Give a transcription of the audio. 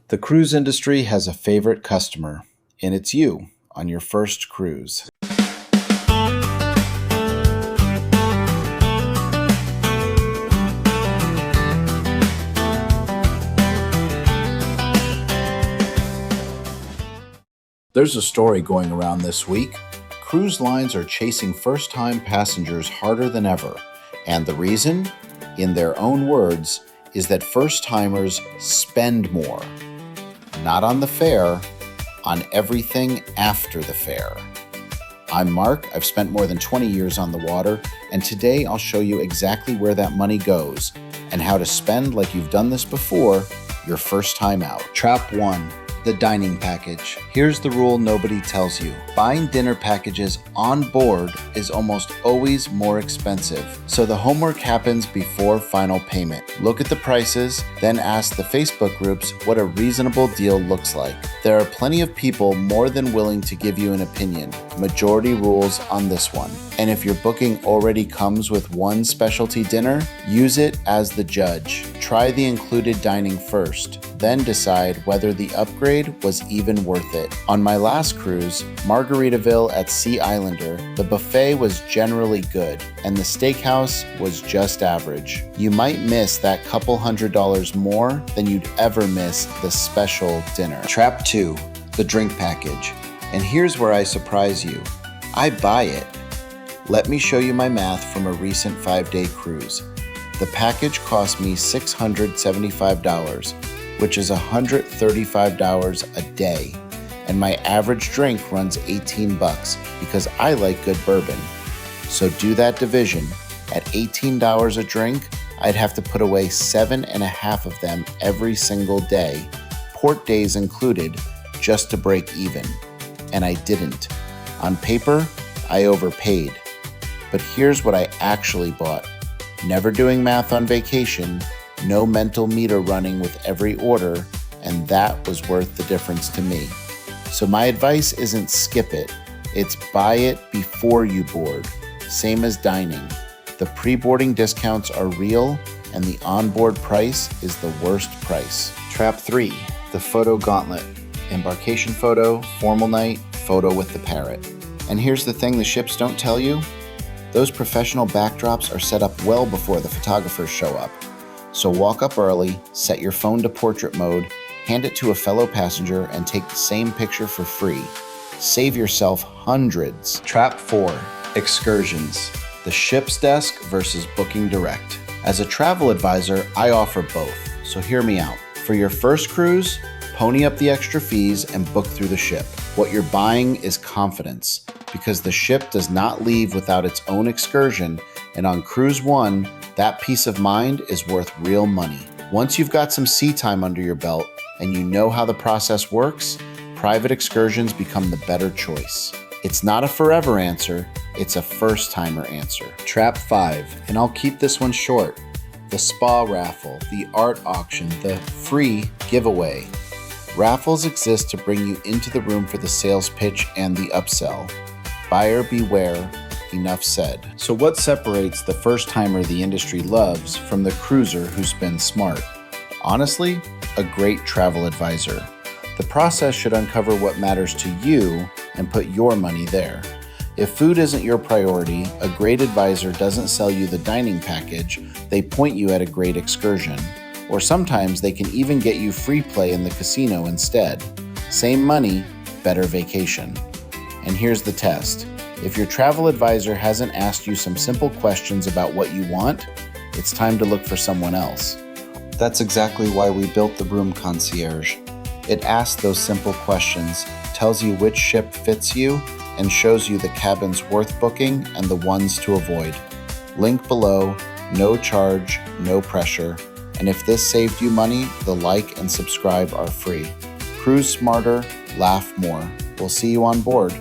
The cruise industry has a favorite customer, and it's you on your first cruise. There's a story going around this week. Cruise lines are chasing first-time passengers harder than ever, and the reason, in their own words, is that first-timers spend more. Not on the fare, on everything after the fare. I'm Mark, I've spent more than 20 years on the water, and today I'll show you exactly where that money goes and how to spend like you've done this before your first time out. Trap 1. The dining package. Here's the rule nobody tells you. Buying dinner packages on board is almost always more expensive, so the homework happens before final payment. Look at the prices, then ask the Facebook groups what a reasonable deal looks like. There are plenty of people more than willing to give you an opinion. Majority rules on this one. And if your booking already comes with one specialty dinner, use it as the judge. Try the included dining first, then decide whether the upgrade was even worth it. On my last cruise, Margaritaville at Sea Islander, the buffet was generally good, and the steakhouse was just average. You might miss that couple $100 more than you'd ever miss the special dinner. Trap 2, the drink package. And here's where I surprise you. I buy it. Let me show you my math from a recent 5-day cruise. The package cost me $675, which is $135 a day, and my average drink runs $18 because I like good bourbon. So do that division. At $18 a drink, I'd have to put away 7.5 of them every single day, port days included, just to break even. And I didn't. On paper, I overpaid. But here's what I actually bought. Never doing math on vacation, no mental meter running with every order, and that was worth the difference to me. So my advice isn't skip it, it's buy it before you board. Same as dining. The pre-boarding discounts are real, and the onboard price is the worst price. Trap 3, the photo gauntlet. Embarkation photo, formal night, photo with the parrot. And here's the thing the ships don't tell you. Those professional backdrops are set up well before the photographers show up. So walk up early, set your phone to portrait mode, hand it to a fellow passenger, and take the same picture for free. Save yourself hundreds. Trap 4, excursions. The ship's desk versus booking direct. As a travel advisor, I offer both, so hear me out. For your first cruise, pony up the extra fees and book through the ship. What you're buying is confidence, because the ship does not leave without its own excursion, and on Cruise 1, that peace of mind is worth real money. Once you've got some sea time under your belt and you know how the process works, private excursions become the better choice. It's not a forever answer, it's a first-timer answer. Trap 5, and I'll keep this one short. The spa raffle, the art auction, the free giveaway. Raffles exist to bring you into the room for the sales pitch and the upsell. Buyer beware, enough said. So what separates the first-timer the industry loves from the cruiser who's been smart? Honestly, a great travel advisor. The process should uncover what matters to you and put your money there. If food isn't your priority, a great advisor doesn't sell you the dining package, they point you at a great excursion. Or sometimes they can even get you free play in the casino instead. Same money, better vacation. And here's the test. If your travel advisor hasn't asked you some simple questions about what you want, it's time to look for someone else. That's exactly why we built the Room Concierge. It asks those simple questions, tells you which ship fits you, and shows you the cabins worth booking and the ones to avoid. Link below, no charge, no pressure. And if this saved you money, the like and subscribe are free. Cruise smarter, laugh more. We'll see you on board.